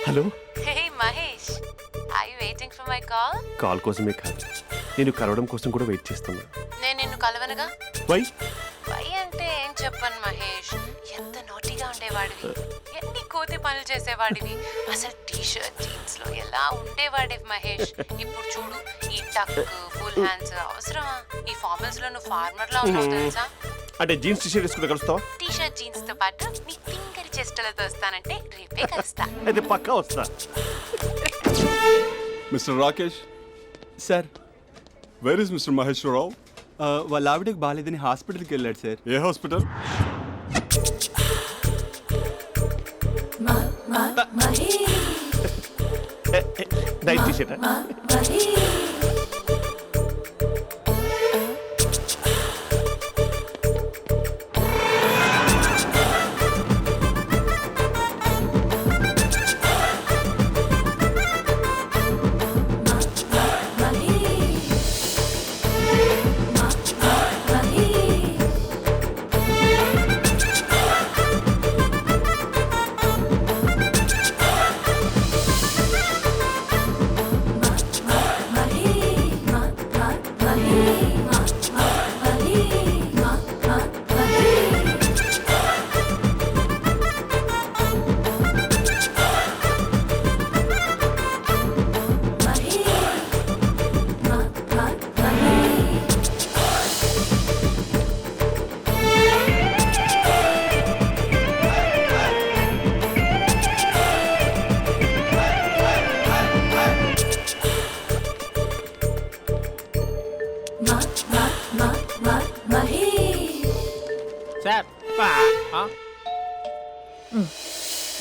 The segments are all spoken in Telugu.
Hello. Hey Mahesh, are you waiting for my call? Call కోసమే కాదు, నేను కలవడం కోసం కూడా వెయిట్ చేస్తున్నా. నేను నిన్ను కలవనుగా. వై వై అంటే ఏం చెప్పను మహేష్, ఎంత నోటిగా ఉండేవాడివి, ఎన్ని కోతి పనులు చేసేవాడివి, అసలు టీషర్ట్ జీన్స్ లో ఎలా ఉండేవాడివి మహేష్. ఇప్పుడు చూడు, ఈ టక్ ఫుల్ హ్యాండ్స్ అవసరమా? ఈ ఫార్మల్స్ లో నువ్వు ఫార్మర్ లా ఉన్నావు తెలుసా? అంటే జీన్స్ టీషర్ట్ వేసుకుంటే కలుస్తావా? టీషర్ట్ జీన్స్ తో పాటు నీ ఫింగర్ చెస్టలతో వస్తానంటే రేపే కలుస్తా. అయితే పక్కా వస్తా. Mister Rakesh sir, where is mister Maheshwara Rao? వాళ్ళ ఆవిడకి బాగాలేదని హాస్పిటల్కి వెళ్ళాడు సార్. ఏ హాస్పిటల్? Night T shirt.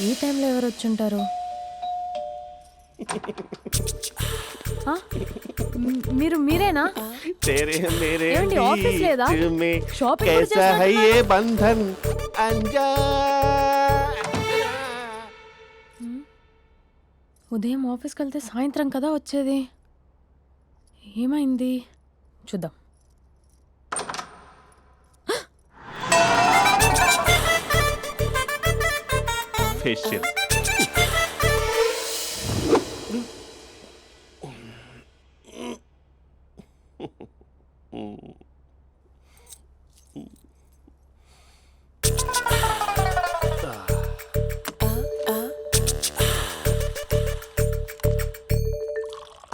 ఈ టైంలో ఎవరు వచ్చుంటారు? మీరేనా? ఏమండి, ఆఫీస్ లేదా? షాపింగ్ కూడా చేస్తున్నట్టున్నారు. ఉదయం ఆఫీస్కి వెళ్తే సాయంత్రం కదా వచ్చేది. ఏమైంది చూద్దాం. ఫేషియల్.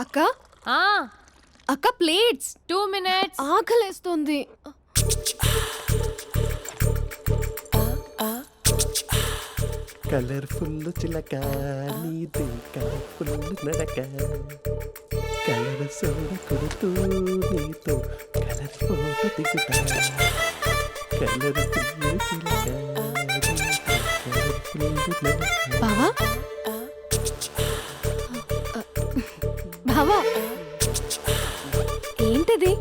అక్క అక్క ప్లేట్స్. 2 minutes. ఆకలేస్తుంది. కలర్ఫుల్ చిలక నీది కలర్ఫుల్ నడక, కలర్ సోడ కొడుతూ నీతో కలర్ ఫోటో దిగుతా, కలర్ఫుల్ చిలక బావా బావా ఏంటిది?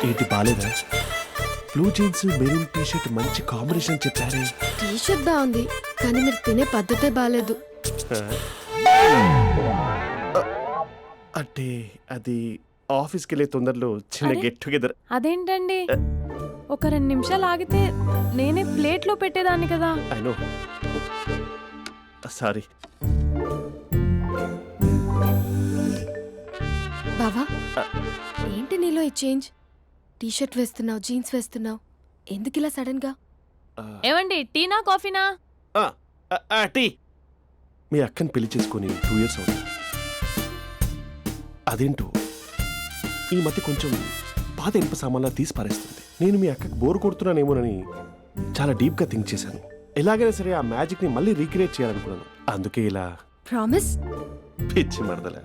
ఏంటి బాలేదా? బ్లూ జీన్స్ మెరూన్ టీషర్ట్ మంచి కాంబినేషన్ చెప్పారే. టీషర్ట్ బాగుంది కానీ మీరు తినే పద్ధతే బాలేదు. అంటే అది ఆఫీస్కి వెళ్ళే తొందరలో చిన్న గెట్ టుగెదర్. అదేంటండి, ఒక 2 నిమిషాలు ఆగితే నేనే ప్లేట్లో పెట్టేదాన్ని కదా. I know, sorry. బావా ఏంటి నీలో ఈ చేంజ్? టీషర్ట్ వేస్తున్నావు, జీన్స్ వేస్తున్నావు, ఎందుకు ఇలా సడన్ గా? ఏమండి, టీనా కాఫీనా? టీ. మీ అక్కని పెళ్లి చేసుకుని 2 years అవుతుంది. అదేంటో ఈ మధ్య కొంచెం పాత ఇనుప సామాన్లా తీసి పారేస్తుంది. నేను మీ అక్కకి బోర్ కొడుతున్నానేమోనని చాలా డీప్గా థింక్ చేశాను. ఎలాగైనా సరే ఆ మ్యాజిక్ని మళ్ళీ రీక్రియేట్ చేయాలనుకున్నాను. అందుకే ఇలా. ప్రామిస్? పిచ్చి మరదల,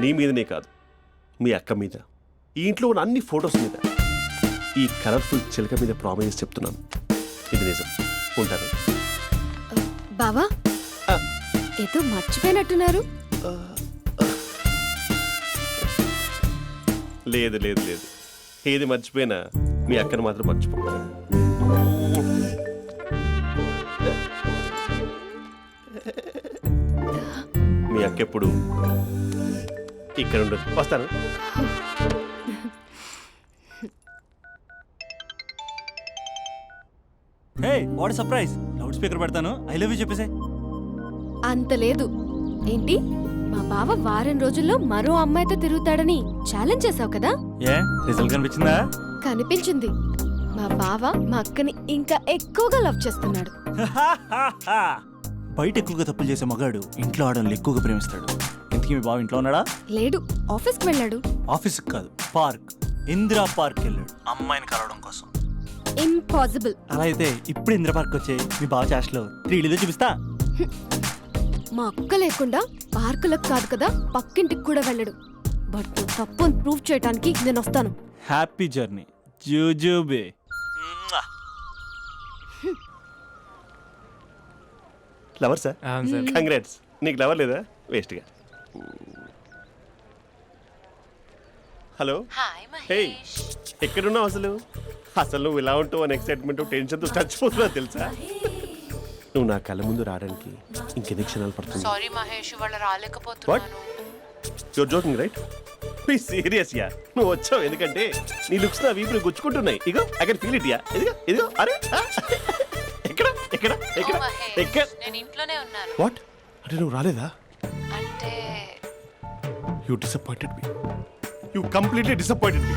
నీ మీదనే కాదు, మీ అక్క మీద, ఈ ఇంట్లో ఉన్న అన్ని ఫొటోస్ మీద, ఈ కలర్ఫుల్ చిలక మీద ప్రామిస్ చెప్తున్నాను. ఇది నిజం. ఉంటాను. బావా ఏదో మర్చిపోయినట్టున్నారు. లేదు లేదు లేదు, ఏది మర్చిపోయినా మీ అక్కను మాత్రం మర్చిపో. మీ అక్క ఎప్పుడు ఇక్కడ ఉండదు. వస్తాను. Hey what surprise, loud speaker పెడతాను, ఐ లవ్ యూ చెప్పేసే. అంత లేదు. ఏంటి, మా బావ వారం రోజుల్లో మరో అమ్మాయితో తిరుగుతాడని ఛాలెంజ్ చేసావు కదా? ఏ రిజల్ట్ కనిపించిందా? కనిపించింది. మా బావ మా అక్కని ఇంకా ఎక్కువగా లవ్ చేస్తున్నాడు. బయట ఎక్కువగా తప్పులు చేసే మగాడు ఇంట్లో ఆడవాళ్ళు ఎక్కువగా ప్రేమిస్తాడు. ఇంతకీ మీ బావ ఇంట్లో ఉన్నాడా? లేడు, ఆఫీస్కి వెళ్ళాడు. ఆఫీస్కి కాదు, పార్క్, ఇందిరా పార్క్ వెళ్ళాడు అమ్మాయిని కలవడం కోసం. ఇంపాసిబుల్. అలా అయితే ఇప్పుడు ఇందిరా పార్క్ వచ్చే మీ బావ చాష్లో 3Dలో చూపిస్తా. మా అక్క లేకుండా పార్కులకు కాదు కదా పక్కింటికి కూడా వెళ్ళడు. బట్ నువ్వు తప్పు అని ప్రూవ్ చేయడానికి నేను వస్తాను. హ్యాపీ జర్నీ జూజూబే. Lover sir, congrats. నీకు లవర్ లేదా? వేస్ట్గా. Hello, hi hey, Mahesh. ఎక్కడున్నావు అసలు? అసలు నువ్వు ఇలా ఉంటావు అని ఎక్సైట్మెంట్ టెన్షన్తో చచ్చిపోతున్నా తెలుసా? నువ్వు నా కళ్ళ ముందు రావడానికి ఇంకెన్ని క్షణాలు పడుతుంది? సారీ మహేష్, ఇవాళ రాలేకపోతున్నాను. Your joking right? Please serious yeah. నువ్వు వచ్చావు ఎందుకంటే నీ లుక్స్ నా వీపుని గుచ్చుకుంటున్నాయి. ఇగో I can feel it yeah. ఇదిగో ఇదిగో. అరే ఎక్కడ ఎక్కడ ఎక్కడ ఓ మహేష్, ఎక్కడ? నేను ఇంట్లోనే ఉన్నాను. వాట్ అంటే నువ్వు రాలేదా? అంటే you disappointed me. You completely disappointed me.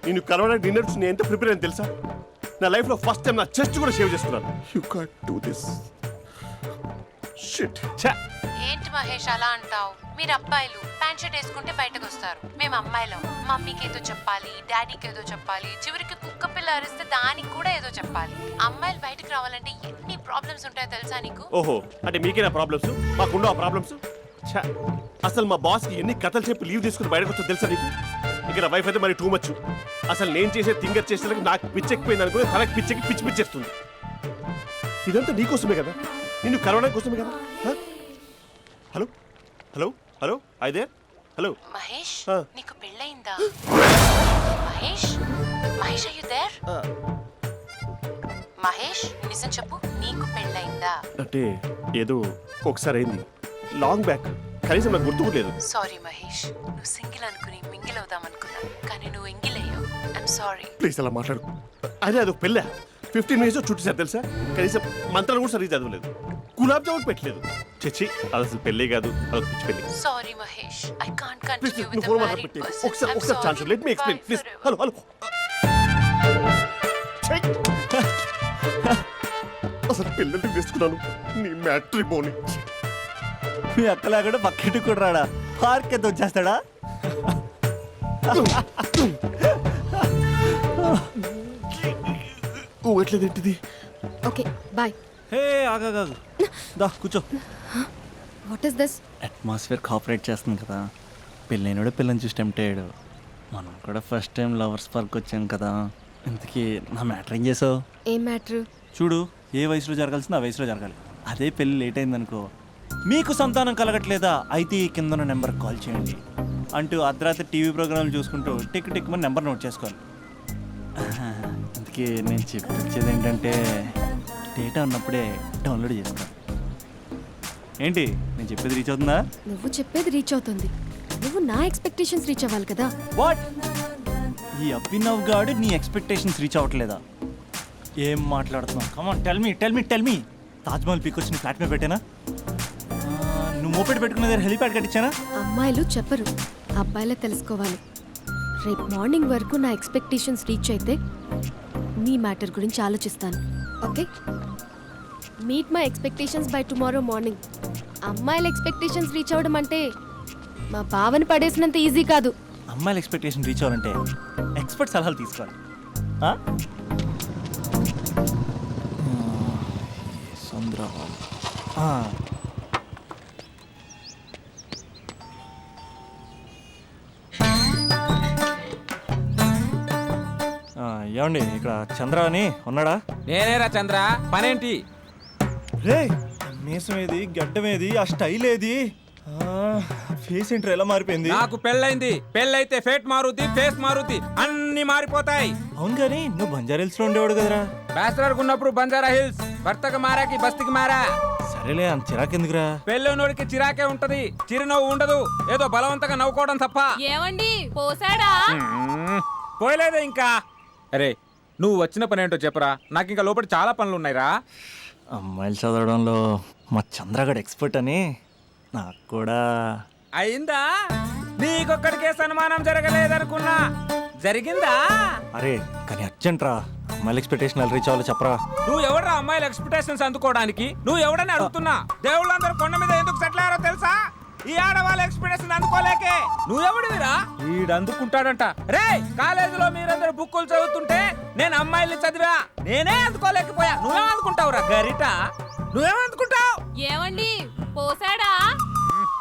నేను కరోనా డిన్నర్స్ నేను ఎంత ప్రిపేర్ అని తెలుసా? నా లైఫ్లో ఫస్ట్ టైం నా చెస్ట్ కూడా షేవ్ చేసుకున్నాను. You can't do this. Shit. ఛా. ఏంటి మహేష్ అలా అంటావు? మీరు అబ్బాయిలు ప్యాంట్ షర్ట్ వేసుకుంటే బయటకు వస్తారు. మేము అమ్మాయిలం, మమ్మీకి ఏదో చెప్పాలి, డాడీకి ఏదో చెప్పాలి, చివరికి కుక్క పిల్ల అరిస్తే దానికి కూడా ఏదో చెప్పాలి. అమ్మాయిలు బయటకు రావాలంటే ఎన్ని ప్రాబ్లమ్స్ ఉంటాయో తెలుసా నీకు? ఓహో, అంటే మీకేనా ప్రాబ్లమ్స్? మాకుండా ఆ ప్రాబ్లమ్స్? ఛా. అసలు మా బాస్కి ఎన్ని కథలు చెప్పి లీవ్ తీసుకుని బయటకు వచ్చో తెలుసా నీకు? ఇక్కడ వైఫ్ అయితే మరి టూ మచ్. అసలు నేను చేసే థింగర్ చేసేందుకు నాకు పిచ్చెక్కిపోయింది అనుకుని తనకి పిచ్చెక్కి పిచ్చి పిచ్చేస్తుంది. ఇదంతా నీకోసమే కదా, నిన్ను కరోనా కోసమే కదా. హలో హలో హలో, అయితే హలో మహేష్, ఆ. నీకు పెళ్ళయిందా? Mahesh, Mahesh are you there? Mahesh, నిజం చెప్పు, నీకు పెళ్ళయిందా? అంటే ఏదో ఒకసారి అయింది, లాంగ్ బ్యాక్, కనీసం నాకు గుర్తు కూడా లేదు. సారీ మహేష్, నువ్వు సింగిల్ అనుకుని మింగిల్ అవుదాం అనుకున్నా, కానీ నువ్వు ఎంగిల్ అయ్యావు. I'm sorry. ప్లీజ్ అలా మాట్లాడు. అదే అదొక పెళ్ళ 15 మినిట్స్ చుట్టేసారు తెలుసా? కనీసం మంత్రాలు కూడా సరిగ్గా చదవలేదు, గులాబ్ జామున్ పెట్టలేదు. చచ్చి, అది అసలు పెళ్ళే కాదు, అదొక పిచ్చి పెళ్ళి. Sorry Mahesh, I can't please continue నువ్వు విత్ ఫోన్ ద మాట్లాడి మ్యారీడ్ పెట్టి పర్సన్. ఒకసారి chance let me explain please. Hello hello. అసలు పిల్లల్ని వేసుకున్నాను నీ మ్యాట్రిమోని. మీ అక్కలా కూడా పక్కింటి కూడా రాడా? పార్క్ ఎంత వచ్చేస్తాడా? ఎట్లేదేంటిది? Okay bye. హే ఆగా దా కూర్చో. What is this? Atmosphere cooperate చేస్తుంది కదా. పెళ్ళైనడు పిల్లని చూసి టెంప్ట్ అయ్యాడు. మనం కూడా ఫస్ట్ టైం లవర్స్ పార్క్ వచ్చాం కదా. ఇంతకీ నా మ్యాటర్ ఏం చేసావు? ఏం మ్యాటర్? చూడు, ఏ వయసులో జరగాల్సిందో ఆ వయసులో జరగాలి. అదే పెళ్ళి లేట్ అయిందనుకో, మీకు సంతానం కలగట్లేదా అయితే ఈ కింద నెంబర్కి కాల్ చేయండి అంటూ అర్ధరాత్రి టీవీ ప్రోగ్రాంలు చూసుకుంటూ టిక్ టిక్ మన నెంబర్ నోట్ చేసుకోవాలి. అందుకే నేను చెప్పొచ్చేది ఏంటంటే డేటా ఉన్నప్పుడే డౌన్లోడ్ చేసుకోవాలి. ఏంటి నేను చెప్పేది రీచ్ అవుతుందా? నువ్వు చెప్పేది రీచ్ అవుతుంది, నువ్వు నా ఎక్స్పెక్టేషన్స్ రీచ్ అవ్వాలి కదా. వాట్? ఈ అభినవ్ గాడు నీ ఎక్స్పెక్టేషన్స్ రీచ్ అవ్వట్లేదా? ఏం మాట్లాడుతున్నావు? Come on tell me. Taj Mahal peak వచ్చి నీ ఫ్లాట్ మీద పెట్టానా? నువ్వు మోపెట్ పెట్టుకున్న దగ్గర హెలిప్యాడ్ కట్టించానా? అమ్మాయిలు చెప్పరు, అబ్బాయిలే తెలుసుకోవాలి. రేపు మార్నింగ్ వరకు నా ఎక్స్పెక్టేషన్స్ రీచ్ అయితే నీ మ్యాటర్ గురించి ఆలోచిస్తాను. Okay, meet my expectations by tomorrow morning. అమ్మాయిల ఎక్స్పెక్టేషన్స్ రీచ్ అవ్వడం అంటే మా బావని పడేసినంత ఈజీ కాదు. అమ్మాయిల ఎక్స్పెక్టేషన్ రీచ్ అవ్వాలంటే ఎక్స్పర్ట్ సలహాలు తీసుకోవాలి. ఏమండి, ఇక్కడ చంద్ర అని ఉన్నాడా? నేనేరా చంద్ర, పనేంటి? రే, మీసం ఏది, గడ్డం ఏది, ఆ స్టైల్ ఏది, ఫేస్ ఏంటర్ ఎలా మారిపోయింది? నాకు పెళ్ళైంది, పెళ్ళైతే ఫేట్ మారుద్ది, ఫేస్ మారుద్ది, అన్ని మారిపోతాయి. అవును కానీ నువ్వు బంజారా హిల్స్ లో ఉండేవాడు కదరా? బ్యాచిలర్ ఉన్నప్పుడు బంజారా హిల్స్, భర్తకు మారాకి బస్తికి మారా. సరేలే, అంత చిరాకెందుకురా? పెళ్ళోనోడికి చిరాకే ఉంటది, చిరునవ్వు ఉండదు, ఏదో బలవంతంగా నవ్వుకోవడం తప్ప. ఏమండి పోసాడా? పోయలేదే ఇంకా. అరే నువ్వు వచ్చిన పని ఏంటో చెప్పరా, నాకు ఇంకా లోపల చాలా పనులు ఉన్నాయిరా. అమ్మాయిలు చదవడంలో మా చంద్రగడ్ ఎక్స్పర్ట్ అని నాకు కూడా. అయిందా? నీకొక్కడికే సన్మానం జరగలేదనుకున్నా, జరిగిందా? అరే కానీ అర్జెంట్ రా, అమ్మాయిల ఎక్స్పెక్టేషన్ రీచ్ అవ్వాలో చెప్పరా. నువ్వు ఎవడ్రా అమ్మాయిల ఎక్స్పెక్టేషన్స్ అందుకోవడానికి? నువ్వు ఎవడని అడుగుతున్నా. దేవుళ్ళందరూ కొండ మీద ఎందుకు సెటిల్ అయ్యారో తెలుసా? ఈ ఆడవాళ్ళ ఎక్స్పెక్టేషన్ అందుకోలేకే. నువ్వెవడివిరా? వీడు అందుకుంటాడంట. రే, కాలేజీలో మీరందరూ బుక్కులు చదువుతుంటే నేను అమ్మాయిల్ని చదివా, నేనే అందుకోలేకపోయా. నువ్వేం అందుకుంటావురా గరిట? నువ్వేం అందుకుంటావు? ఏమండి పోసాడా?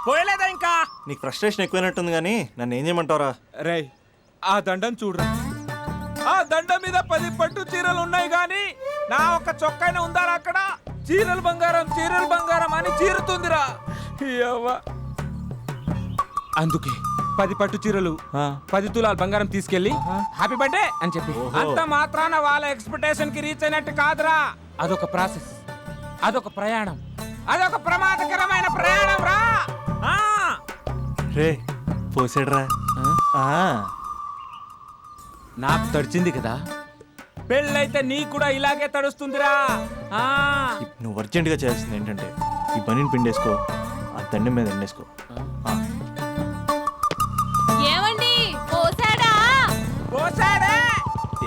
పోయలేదా ఇంకా? నీకు ఫ్రస్ట్రేషన్ ఎక్కువైనట్టుంది కానీ నన్ను ఏం చేయమంటావురా. రే, ఆ దండం చూడరా. ఆ దండం మీద 10 పట్టు చీరలు ఉన్నాయి గాని నా ఒక్క చొక్కాయిన ఉందారా అక్కడ? చీరలు బంగారం అని చీరుతుందిరా. యవ్వ. అందుకే 10 పట్టు చీరలు 10 తులాల బంగారం తీసుకెళ్లి హ్యాపీ బర్త్డే అని చెప్పి అంత మాత్రాన వాళ్ళ ఎక్స్పెక్టేషన్ కి రీచ్ అయినట్టు కాదురా. అదొక ప్రాసెస్, అదొక ప్రయాణం, అదొక ప్రమాదకరమైన ప్రయాణం రా. రే పోసాడురా. నాకు తడిచింది కదా, పెళ్ళైతే నీకు కూడా ఇలాగే తడుస్తుందిరా. నువ్వు అర్జెంటుగా చేయాల్సింది ఏంటంటే ఈ పనిని పిండేసుకో, ఆ దండం మీద ఎండేసుకో. ఏమండి పోసాడా? పోసాడే.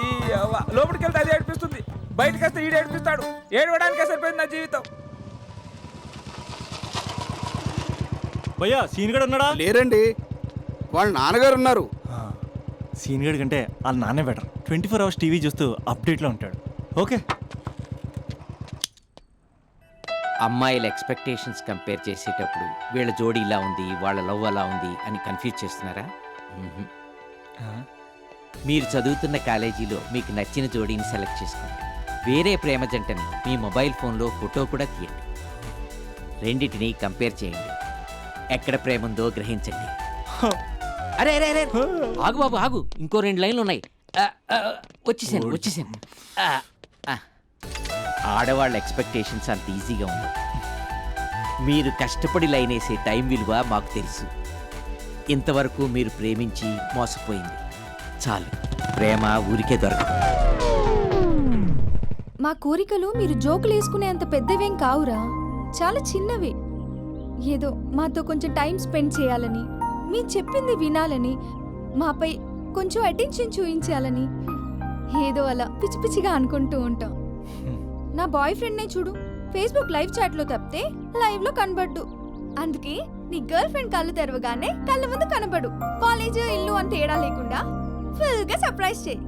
ఈ యవ్వ. లోపలికి వెళ్తే అది ఏడిపిస్తుంది, బయటకు వస్తే ఈడు ఏడిపిస్తాడు. ఏడవడానికే సరిపోయింది నా జీవితం. భయ్యా సీన్ గడ్ ఉన్నాడా? లేరండి, వాళ్ళ నాన్నగారు ఉన్నారు. సీన్ గడ్ కంటే వాళ్ళ నాన్నే బెటర్. 24 hours టీవీ చూస్తూ అప్డేట్లో ఉంటాడు. ఓకే. అమ్మాయిల ఎక్స్పెక్టేషన్స్ కంపేర్ చేసేటప్పుడు వీళ్ళ జోడి ఇలా ఉంది, వాళ్ళ లవ్ అలా ఉంది అని కన్ఫ్యూజ్ చేస్తున్నారా? మీరు చదువుతున్న కాలేజీలో మీకు నచ్చిన జోడీని సెలెక్ట్ చేసుకోండి. వేరే ప్రేమ జంటని మీ మొబైల్ ఫోన్లో ఫోటో కూడా తీయండి. రెండింటిని కంపేర్ చేయండి. ఎక్కడ ప్రేమ ఉందో గ్రహించండి. అరే అరే అరే, ఆగు బాబు ఆగు, ఇంకో 2 లైన్లు ఉన్నాయి. వచ్చేసాను. ఆడవాళ్ళ ఎక్స్పెక్టేషన్స్ అంత ఈజీగా ఉండవు. మీరు కష్టపడి లైన్ వేసే టైం విలువ మాకు తెలుసు. ఇంతవరకు మీరు ప్రేమించి మోసపోయింది చాలు. ప్రేమ ఊరికే దొరకదు. మా కోరికలు మీరు జోకులు వేసుకునేంత పెద్దవేం కావురా, చాలా చిన్నవి. ఏదో మాతో కొంచెం టైం స్పెండ్ చేయాలని, మీ చెప్పింది వినాలని, మాపై కొంచెం అటెన్షన్ చూపించాలని ఏదో అలా పిచ్చి పిచ్చిగా అనుకుంటూ ఉంటాం. నా బాయ్ ఫ్రెండ్నే చూడు, ఫేస్బుక్ లైవ్ చాట్లో తప్పితే లైవ్లో కనబడ్డు. అందుకే నీ గర్ల్ ఫ్రెండ్ కళ్ళు తెరవగానే కళ్ళ ముందు కనబడు. కాలేజ్ ఇల్లు అని తేడా లేకుండా ఫుల్గా సర్ప్రైజ్ చేయి.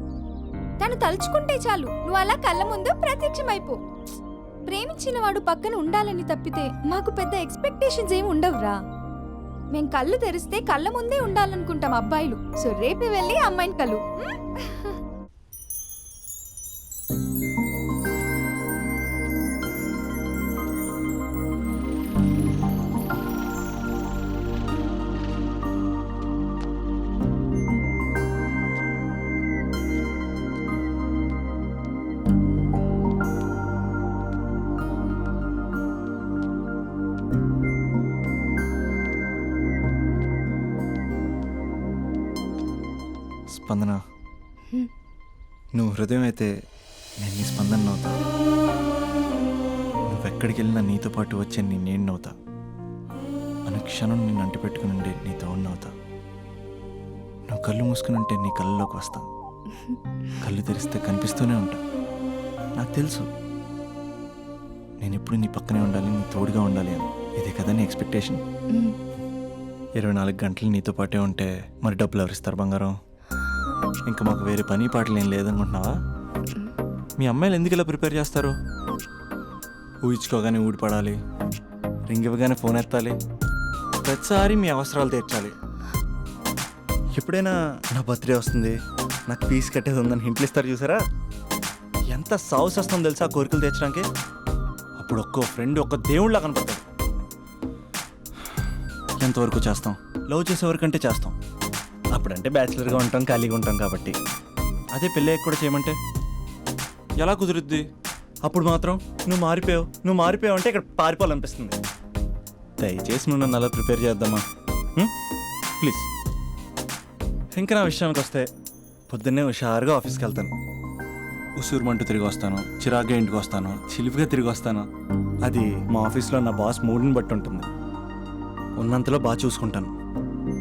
తను తలుచుకుంటే చాలు నువ్వు అలా కళ్ళ ముందు ప్రత్యక్షమైపో. ప్రేమించిన వాడు పక్కన ఉండాలని తప్పితే మాకు పెద్ద ఎక్స్పెక్టేషన్స్ ఏమి ఉండవురా. మేం కళ్ళు తెరిస్తే కళ్ళ ముందే ఉండాలనుకుంటాం అబ్బాయిలు. సో రేపే వెళ్ళి అమ్మాయిని కలు. స్పందన, నువ్వు హృదయం అయితే నేను నీ స్పందన నవ్వుతా. నువ్వెక్కడికి వెళ్ళినా నీతో పాటు వచ్చే నేను నవ్వుతా. అనుక్షణం నిన్ను అంటి పెట్టుకుని ఉండే నీతో నవ్వుతా. నువ్వు కళ్ళు మూసుకుని ఉంటే నీ కళ్ళలోకి వస్తా. కళ్ళు తెరిస్తే కనిపిస్తూనే ఉంటా. నాకు తెలుసు నేను ఎప్పుడు నీ పక్కనే ఉండాలి, నీ తోడుగా ఉండాలి అని. ఇదే కదా నీ ఎక్స్పెక్టేషన్? 24 గంటలు నీతో పాటే ఉంటే మరి డబ్బులు ఎవరిస్తారు బంగారం? ఇంకా మాకు వేరే పని పాటలు ఏం లేదనుకుంటున్నావా? మీ అమ్మాయిలు ఎందుకు ఇలా ప్రిపేర్ చేస్తారు? ఊహించుకోగానే ఊడిపడాలి, రింగ్ ఇవ్వగానే ఫోన్ ఎత్తాలి, ప్రతిసారి మీ అవసరాలు తీర్చాలి. ఎప్పుడైనా నా బర్త్డే వస్తుంది, నాకు ఫీజు కట్టేది ఉందని హింట్లు ఇస్తారు చూసారా? ఎంత సాహస్ వస్తుందో తెలుసా కోరికలు తీర్చడానికి. అప్పుడు ఒక్కో ఫ్రెండ్ ఒక్క దేవుళ్ళ కనపడతాడు. ఎంతవరకు చేస్తాం? లవ్ చేసేవరకంటే చేస్తాం. అప్పుడంటే బ్యాచిలర్గా ఉంటాం, ఖాళీగా ఉంటాం కాబట్టి. అదే పెళ్ళి కూడా చేయమంటే ఎలా కుదురుద్ది? అప్పుడు మాత్రం నువ్వు మారిపోయావు అంటే ఇక్కడ పారిపోవాలనిపిస్తుంది. దయచేసి నువ్వు నన్ను అలా ప్రిపేర్ చేద్దామా ప్లీజ్. ఇంకా నా విషయానికి వస్తే పొద్దున్నే హుషారుగా ఆఫీస్కి వెళ్తాను. ఉసూరుమంటూ తిరిగి వస్తాను, చిరాగ్గా ఇంటికి వస్తాను, చిలిపిగా తిరిగి వస్తాను. అది మా ఆఫీస్లో నా బాస్ మూడ్ని బట్టి ఉంటుంది. ఉన్నంతలో బాగా చూసుకుంటాను,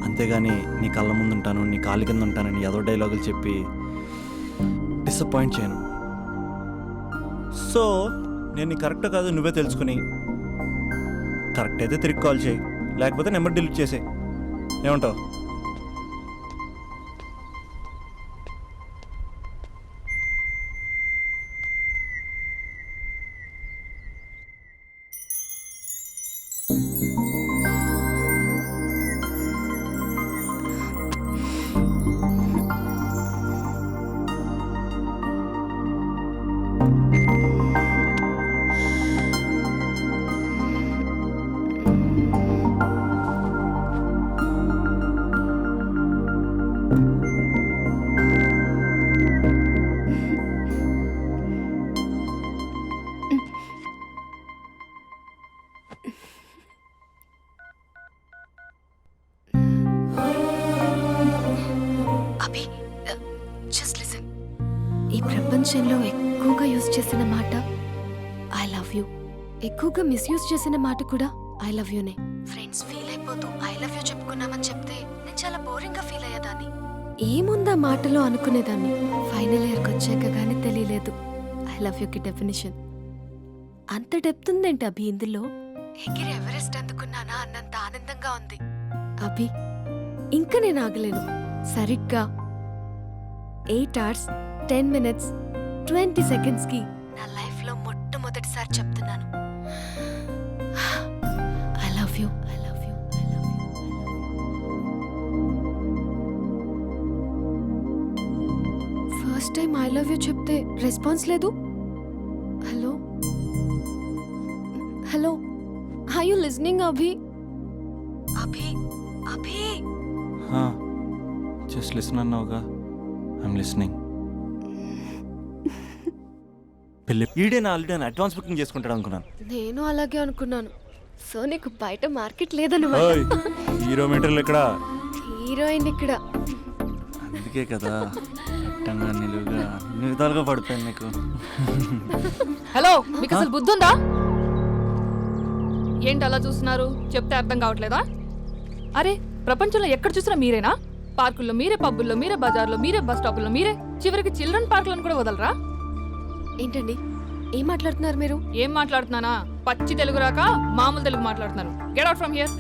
అంతేగాని నీ కళ్ళ ముందు ఉంటాను, నీ కాళ్ళ కింద ఉంటానని ఏదో డైలాగులు చెప్పి డిసప్పాయింట్ చేయను. సో నేను నీ కరెక్ట్ కాదు నువ్వే తెలుసుకుని కరెక్ట్ అయితే తిరిగి కాల్ చేయి, లేకపోతే నెంబర్ డిలీట్ చేసే. ఏమంటావు? అభి, జస్ట్ లిసన్. ఈ ప్రపంచంలో ఎక్కువగా యూజ్ చేసిన మాట ఐ లవ్ యూ, ఎక్కువగా మిస్యూజ్ చేసిన మాట కూడా ఐ లవ్ యూనే. ఫ్రెండ్స్ ఫీల్ అయిపోతూ ఐ లవ్ యూ చెప్పుకున్నామని చెప్తే నేను చాలా బోరింగ్ గా ఫీల్ అయ్యేదాన్ని. ఏముందా మాటలో అనుకునేదాన్ని. ఫైనల్ ఇయర్కి వచ్చాక కానీ తెలియలేదు ఐ లవ్ యూకి డెఫినేషన్. అంత డెప్త్ ఉందేంటి అభి ఇందులో? ఎగిరి ఎవరెస్ట్ అందుకున్నానా అన్నంత ఆనందంగా ఉంది అభి. ఇంకా నేను ఆగలేను. సరిగ్గా 8 hours 10 minutes 20 seconds కి నా లైఫ్ లో మొట్టమొదటిసారి చెప్తున్నాను I love you, I love you, I love you. First time I love you చెప్తే రెస్పాన్స్ లేదు. Hello hello, are you listening Abhi? Abhi Abhi just listen అన్నావుగా, ఐఎమ్ లిసనింగ్. పెళ్ళి ఈడే నా ఆల్రెడీ అడ్వాన్స్ బుకింగ్ చేసుకుంటాడు అనుకున్నాను. నేను అలాగే అనుకున్నాను. సో నీకు బయట మార్కెట్ లేదన్నమాట. ఓయ్, హీరో మీటర్లు ఇక్కడ, హీరోయిన్ ఇక్కడ. అందుకే కదా అట్టంగా నిలువుగా అన్ని విధాలుగా పడిపోయాను నీకు. హలో, మీకు అసలు బుద్ధి ఉందా? ఏంటి అలా చూస్తున్నారు? చెప్తే అర్థం కావట్లేదా? అరే, ప్రపంచంలో ఎక్కడ చూసినా మీరేనా? పార్కుల్లో మీరే, పబ్బుల్లో మీరే, బజార్లో మీరే, బస్ స్టాపుల్లో మీరే, చివరికి చిల్డ్రన్ పార్కులను కూడా వదలరా? ఏంటండి ఏం మాట్లాడుతున్నారు మీరు? ఏం మాట్లాడుతున్నానా? పచ్చి తెలుగు రాక మామూలు తెలుగు మాట్లాడుతున్నాను. Get out from here.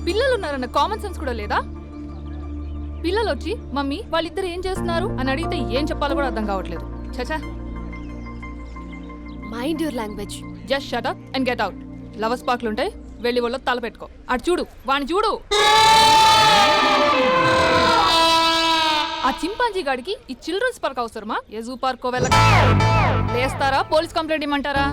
పిల్లలు ఉన్నారన్న కామన్ సెన్స్ కూడా లేదా? పిల్లలు వచ్చి మమ్మీ వాళ్ళిద్దరు ఏం చేస్తున్నారు అని అడిగితే ఏం చెప్పాలో కూడా అర్థం కావట్లేదు. చచా, mind your language. Just shut up and get out. Lovers పార్క్లు ఉంటాయి, వెళ్ళి వాళ్ళ తల పెట్టుకో. అటు చూడు, వాణ్ణి చూడు. ఆ చింపాంజీ గాడికి ఈ చిల్డ్రన్స్ పార్క్ అవసరమా? ఏ జూ పార్కో వెళ్ళక లేస్తారా? పోలీస్ కంప్లైంట్ ఇమ్మంటారా?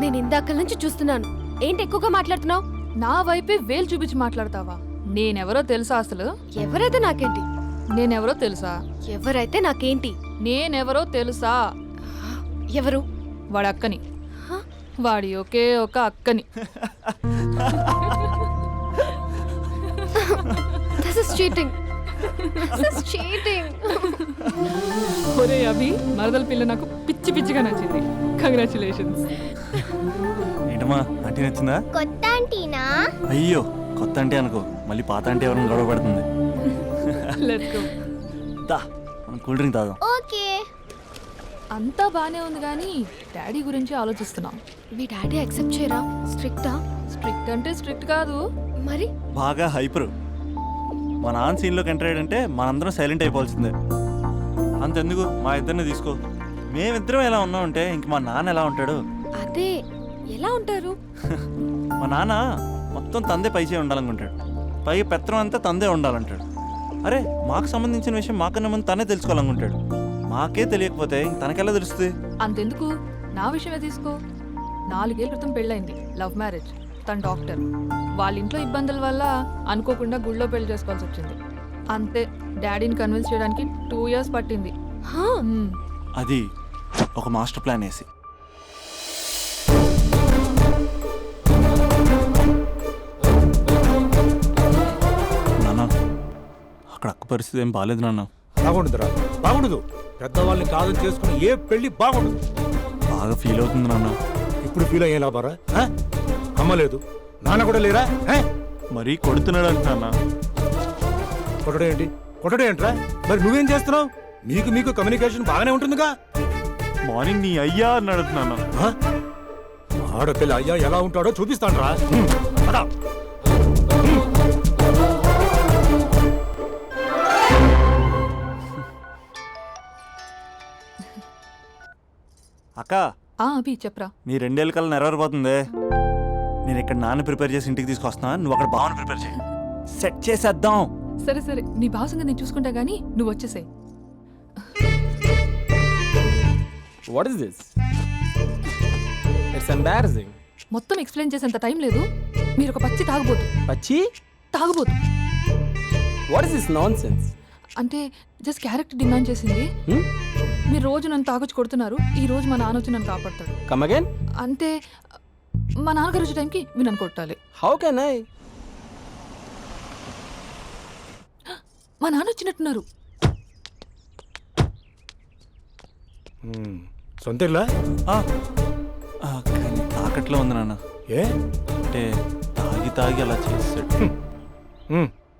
నేను ఇందాక నుంచి చూస్తున్నాను. ఏంటి ఎక్కువగా మాట్లాడుతున్నావు? నా వైపే వేలు చూపించి మాట్లాడతావా? నేనెవరో తెలుసా అసలు? ఎవరైతే నాకేంటి? నేనెవరో తెలుసా? ఎవరైతే నాకేంటి? నేనెవరో తెలుసా? ఎవరు? వాడి అక్కని. వాడి ఒకే ఒక అక్కని. This is cheating. This is cheating. ఒరే అభి, మరదల పిల్ల నాకు పిచ్చి పిచ్చిగా నచ్చింది. కంగ్రాచులేషన్స్. ఏంటమ్మా, ఆంటీ నచ్చిందా? కొత్త ఆంటీనా? అయ్యో, కొత్త అంటే అనుకో, మళ్ళీ పాత అంటే ఎవరైనా గొడవ పడుతుంది. Let's go. దా, మనం కూల్ డ్రింక్ తాదాం. ఓకే. అంతా బానే ఉంది కానీ డాడీ గురించి ఆలోచిస్తున్నాం. మీ డాడీ యాక్సెప్ట్ చేయరా? స్ట్రిక్టా? స్ట్రిక్ట్ అంటే స్ట్రిక్ట్ కాదు మరి. బాగా హైపర్. మా నాన్న సీన్లోకి ఎంటర్ అయ్యాడంటే మనందరం సైలెంట్ అయిపోవాల్సిందే. అంతెందుకు, మా ఇద్దరిని తీసుకో. మేమిద్దరం ఎలా ఉన్నామంటే ఇంక మా నాన్న ఎలా ఉంటాడు? అదే, ఎలా ఉంటారు? మా నాన్న మొత్తం తందే పైచే ఉండాలనుకుంటాడు. పైగా పెత్తనం అంతా తందే ఉండాలంటాడు. అరే, మాకు సంబంధించిన విషయం మాకన్నా ముందు తనే తెలుసుకోవాలనుకుంటాడు. మాకే తెలియకపోతే తనకెలా తెలుస్తుంది? అంతెందుకు, నా విషయమే తీసుకో. 4 ఏళ్ల క్రితం పెళ్ళైంది, లవ్ మ్యారేజ్. తన డాక్టర్. వాళ్ళ ఇంట్లో ఇబ్బందుల వల్ల అనుకోకుండా గుళ్ళో పెళ్లి చేసుకోవాల్సి వచ్చింది. అంతే, డాడీని కన్విన్స్ చేయడానికి 2 years పట్టింది. అది ఒక మాస్టర్ ప్లాన్ వేసి. నాన్న, అక్కడ అక్క పరిస్థితి ఏం బాగాలేదు నాన్న. బాగుండదురా, బాగుండదు. పెద్దవాళ్ళని కాదని చేసుకుని ఏ పెళ్లి బాగుండదు. బాగా ఫీల్ అవుతుంది నాన్న. ఇప్పుడు ఫీల్ అయ్యే లాభారా? అమ్మ లేదు, నాన్న కూడా లేరా? మరీ కొడుతున్నాడు అంటున్నా. కొట్టడం ఏంటి, కొట్టడం ఏంట్రా? మరి నువ్వేం చేస్తున్నావు? మీకు కమ్యూనికేషన్ బాగానే ఉంటుందిగా. మార్నింగ్ నీ అయ్యా అన్నాడు నాన్న. ఆడపిల్ల అయ్యా ఎలా ఉంటాడో చూపిస్తాను రా. పద. అక్క, అభి చెప్పరా. నీ 2 ఏళ్ళ కల్లా నెరవేరిపోతుంది. నేను ఇక్కడ నాన్న ప్రిపేర్ చేసి ఇంటికి తీసుకొస్తున్నా, నువ్వు అక్కడ బావని ప్రిపేర్ చేయి. సెట్ చేసేద్దాం. సరే సరే, నీ భావసంగా నేను చూసుకుంటా గానీ నువ్వు వచ్చేసాయి. What is this? It's embarrassing. మొత్తం ఎక్స్ప్లెయిన్ చేసేంత టైం లేదు. మీరు ఒక పచ్చి తాగుబోతు. పచ్చి తాగుబోతు వాట్ ఇస్ దిస్ నాన్సెన్స్? అంటే జస్ట్ క్యారెక్టర్ డిమాండ్ చేసింది. మీరు రోజు నన్ను తాగొచ్చి కొడుతున్నారు, ఈ రోజు మా నాన్న వచ్చి నన్ను కాపాడతాడు. Come again. అంటే మా నాన్నగారు వచ్చే టైంకి మీరు నన్ను కొట్టాలి. How can I? మా నాన్న వచ్చినట్టున్నారు. సొంత ఇల్లా? కానీ తాకట్లో ఉంది నాన్న. ఏ అంటే తాగి అలా చేస్తాడు.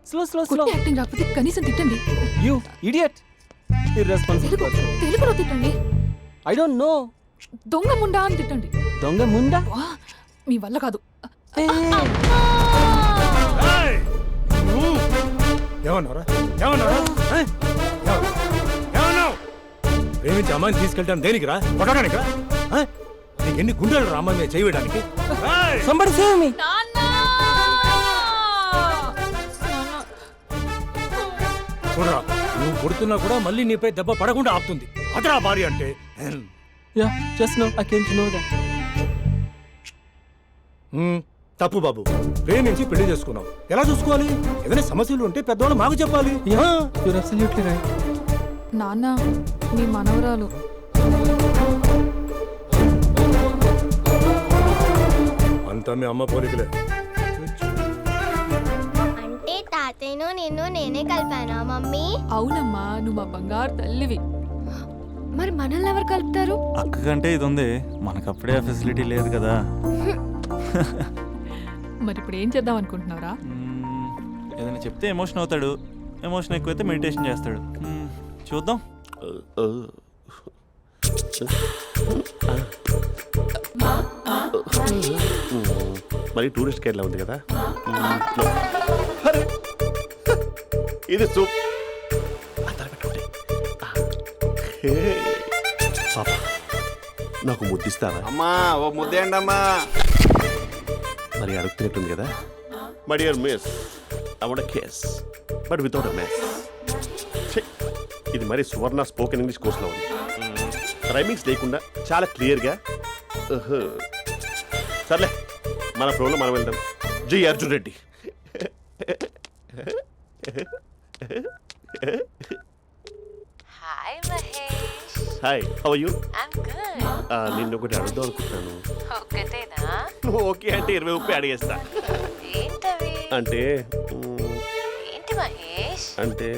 Slow slow slow. కొట్టి యాక్టింగ్ రాకపోతే కనీసం తిట్టండి. You idiot. Irresponsible person. తెలుగులో తిట్టండి. I don't know. దొంగ ముండా అని తిట్టండి. దొంగ ముండా? మీ వల్ల కాదు. ఏమన్నారా? ఏమన్నారా? ఏమన్నావు? ప్రేమించి అమ్మాయిని తీసుకెళ్తాను దేనికిరా? కొట్టడానికిరా? నీకు ఎన్ని గుండెలు రా అమ్మాయి మీద చేయడానికి? Somebody save me. చూడరా, నువ్వు కొడుతున్నా కూడా మళ్ళీ నీపై దెబ్బ పడకుండా ఆపుతుంది. అదరా భార్య అంటే. Yeah, just now I came to know that. తప్పు బాబు. ప్రేమించి పెళ్లి చేసుకున్నావు, ఎలా చూసుకోవాలి? ఏదైనా సమస్యలు ఉంటే పెద్దవాళ్ళు మాకు చెప్పాలి. Yeah, you're absolutely right. నాన్న, మీ మనవరాలు. అంతా మీ అమ్మ పోలికలే. అంటే తాతయ్యను నిన్ను నేనే కలిపానా మమ్మీ? అవునమ్మా, నువ్వు మా బంగారు తల్లివి. మరి మనల్ని ఎవరు కలుపుతారు? అక్క కంటే ఇది ఉంది, మనకప్పుడే ఆ ఫెసిలిటీ లేదు కదా. మరి ఇప్పుడు ఏం చేద్దాం అనుకుంటున్నారా? ఏదైనా చెప్తే ఎమోషన్ అవుతాడు, ఎమోషన్ ఎక్కువైతే మెడిటేషన్ చేస్తాడు. చూద్దాం. మరి టూరిస్ట్ కేరళ ఉంది కదా. ఇది సూప్. పాప, నాకు ముద్దిస్తావా? అమ్మా ఓ ముద్దేయండి అమ్మా. మరి అడుగుతున్నట్టుంది కదా. My dear miss, I want kiss but without a mess. ఇది మరి సువర్ణ స్పోకెన్ ఇంగ్లీష్ కోర్సులో ఉంది. రైమింగ్స్ లేకుండా చాలా క్లియర్గా. సర్లే, మన ప్రోలో మనం వెళ్దాం. జి Arjun Reddy. Hi Mahesh. Hi, how are you? I'm good. నిన్ను ఒకటి అడుగుదాం అనుకుంటున్నాను. ఒకటేనా? ఓకే అంటే 20 అడిగేస్తా. ఏంటవి? అంటే ఏంటి మహేష్? అంటే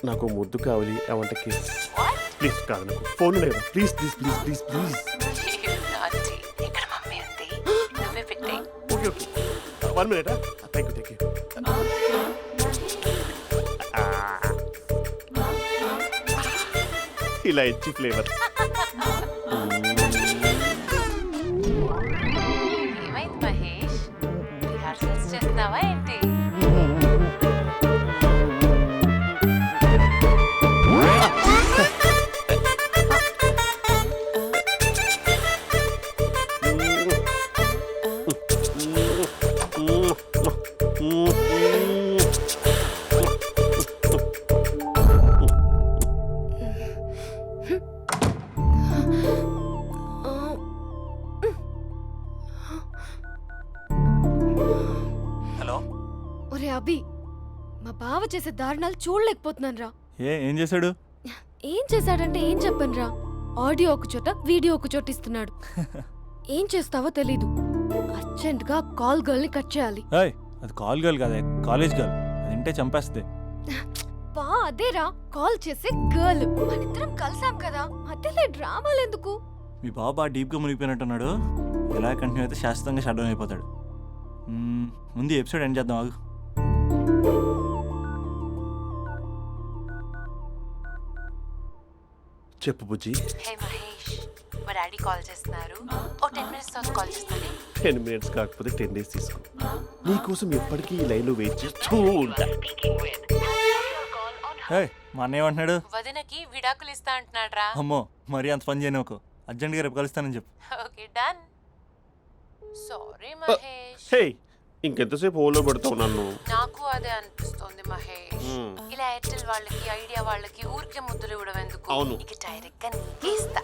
నాకు ముద్దు కావాలి. I want kiss. What? Please కాదు, నాకు ఫోన్ లేదు. Please please please please please. You naughty. ఇక్కడ మమ్మీ ఉంది, నువ్వే పెట్టే. Okay okay, 1 minute. Thank you. ఇలా ఇచ్చి ఫ్లేవర్. ఏమైంది మహేష్? రిహార్సల్స్ చేస్తున్నావా ఏంటి? హలో. ఒరే అభి, మా బావ చేసే దారుణాలు చూడలేకపోతున్నాను రా. ఏం చేశాడు? ఏం చేశాడంటే ఏం చెప్పను రా. ఆడియో ఒక చోట, వీడియో ఒక చోట ఇస్తున్నాడు. ఏం చేస్తావో తెలీదు. అర్జెంట్ గా కాల్ గర్ల్ ని కట్ చేయాలి. అది కాల్ గర్ల్ కాదే, కాలేజ్ గర్ల్. అది వింటే చంపేస్తుంది. బా అదేరా కాల్ చేసే గర్ల్ మనిద్దరం కలిసాం కదా మధ్యలో డ్రామాలు ఎందుకు? మీ బాబు బాగా డీప్గా మునిగిపోయినట్టున్నాడు. ఎలా కంటిన్యూ అయితే శాశ్వతంగా షట్ డౌన్ అయిపోతాడు. ముందు ఎపిసోడ్ ఎండ్ చేద్దాం ఆగు. చెప్పు బుజ్జి. హే మహేష్, మా డాడీ కాల్ చేస్తున్నారు. ఓ 10 minutes తర్వాత కాల్ చేస్తాను. 10 minutes కాకపోతే 10 days తీసుకో. నీకోసం ఎప్పటికీ ఈ లైన్లో వెయిట్ చేస్తూ ఉంటా. హే మా అన్న ఏమంటున్నాడు? వదినకి విడాకులు ఇస్తా అంటున్నాడు రా. అమ్మో మరీ అంత పని చేయను ఒక అర్జెంట్గా రేపు కలుస్తానని చెప్పు. Okay done. సారీ మహేష్. హే ఇంకెంతసేపు హోల్లో పెడతావు నన్ను? నాకు అదే అనిపిస్తోంది మహేష్. ఇలా ఎయిర్టెల్ వాళ్ళకి ఐడియా వాళ్ళకి ఊరికే ముద్దులు ఇవ్వడం ఎందుకు? అవును. ఇక డైరెక్ట్ గా నీకే ఇస్తా.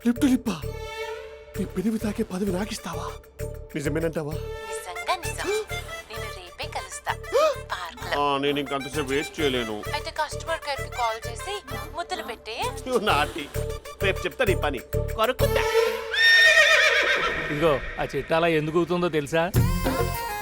లిప్ టు లిప్పా? నీ పెదవి తాకే పదవి నాకిస్తావా? నిజమేనంటావా? నిజంగా నిజం. నేను రేపే కలుస్తా పార్క్ లో. నేను ఇంకంతసేపు వేస్ట్ చేయలేను. అయితే కస్టమర్ కేర్ కి కాల్ చేసి ముద్దులు పెట్టే. నాటి రేపు చెప్తా నీ పని. కొరుకుందా? ఇదిగో ఆ చిట్టాలా ఎందుకు అవుతుందో తెలుసా?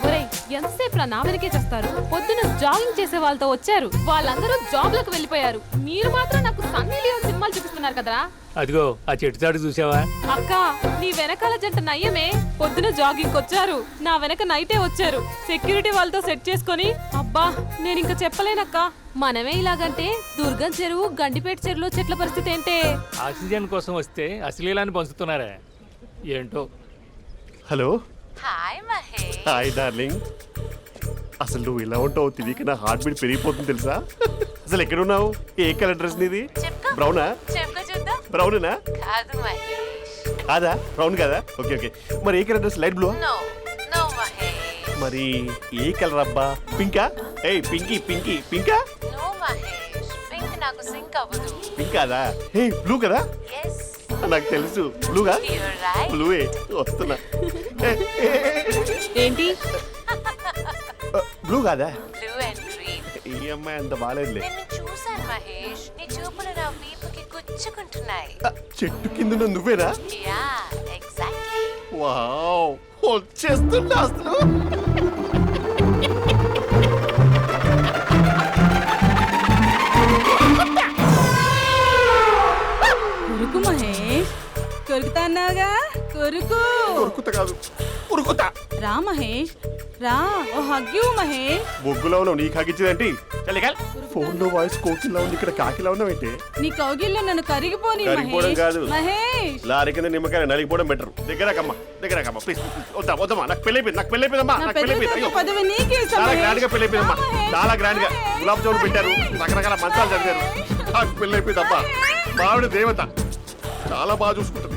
ఒరేయ్ ఎంతసేపు నా వెనకే చేస్తారు? పొద్దున జాగింగ్ చేసే వాళ్ళతో వచ్చారు, వాళ్ళందరూ జాబ్లకు వెళ్ళిపోయారు. మీరు మాత్రం నాకు సన్నీ లియోన్ సినిమాలు చూపిస్తున్నారు కదరా. అదిగో ఆ చెట్టు చాటు చూసావా? అక్క నీ వెనకాల జంట నయ్యమే. పొద్దున జాగింగ్ వచ్చారు, నా వెనక నైటే వచ్చారు. సెక్యూరిటీ వాళ్ళతో సెట్ చేసుకొని అబ్బా నేను ఇంకా చెప్పలేనక్క. మనమే ఇలాగంటే దుర్గం చెరువు గండిపేట చెరువులో చెట్ల పరిస్థితి ఏంటే? ఆక్సిజన్ కోసం వస్తే అశ్లీలాన్ని పంచుతున్నారా ఏంటో. Hello. Hi Mahesh. Hi darling. అసలు నువ్వు ఇలా ఉంటావు తిరిగి నా హార్ట్ బీట్ పెరిగిపోతుంది తెలుసా? అసలు ఎక్కడున్నావు? ఏ కలర్ డ్రెస్ నీది? చెప్పుకో. బ్రౌనా? చెప్పుకో చూద్దాం. బ్రౌనేనా? కాదు మహేష్. కాదా? బ్రౌన్ కదా? Okay okay. మరి ఏ colour dress? Light blue? No no Mahesh. మరి ఏ కలర్ అబ్బా? పింకా? ఏయ్ పింకీ పింకీ పింకా? నో మహేష్, పింక్ నాకు సింక్ అవ్వదు. పింక్ కాదా? ఏ బ్లూ కదా? yes నాకు తెలుసు బ్లూగా. you're right. బ్లూవే వస్తున్నా. ఏంటి బ్లూ కాదా? blue and green. ఈ అమ్మాయి అంత బాగాలేదులే. నిన్ను చూశాను మహేష్, నీ చూపులు నా వీపుకి గుచ్చుకుంటున్నాయి. చెట్టు కింద నువ్వేనా? Yeah exactly. వావ్ వచ్చేస్తున్నా అసలు. కొరుకు మహేష్, కొరుకుతా అన్నావుగా, కొరుకు. ఉరుకుతా కాదు ఉరుకుతా. రా మహేష్ రా, ఓ హగ్గు మహేష్. బొగ్గులో ఉన్నావు, నీకు హగించేదేంటి? ఫోన్ లో వాయిస్ కోకిలా ఉంది, ఇక్కడ కాకిలా ఉన్నావేంటి? నీ కౌగిల్లో నన్ను కరిగిపోని కరిగిపోవడం కాదు, మహేష్. లారీ కింద నిమ్మకాయ నలిగిపోవడం బెటర్. దగ్గరకమ్మా దగ్గరకమ్మా ప్లీజ్. వద్దమ్మా, నాకు పెళ్ళైపోయింది, నాకు పెళ్ళైపోయిందమ్మా, నాకు పెళ్ళైపోయింది. పదవి నీకే చాలా గ్రాండ్ గా పెళ్ళైపోయిందమ్మా, చాలా గ్రాండ్ గా. గులాబ్ జామున్ పెట్టారు, రకరకాల మంచాలు చదివారు. నాకు పెళ్ళైపోయిందమ్మా. మావిడ దేవత, చాలా బాగా చూసుకుంటుంది.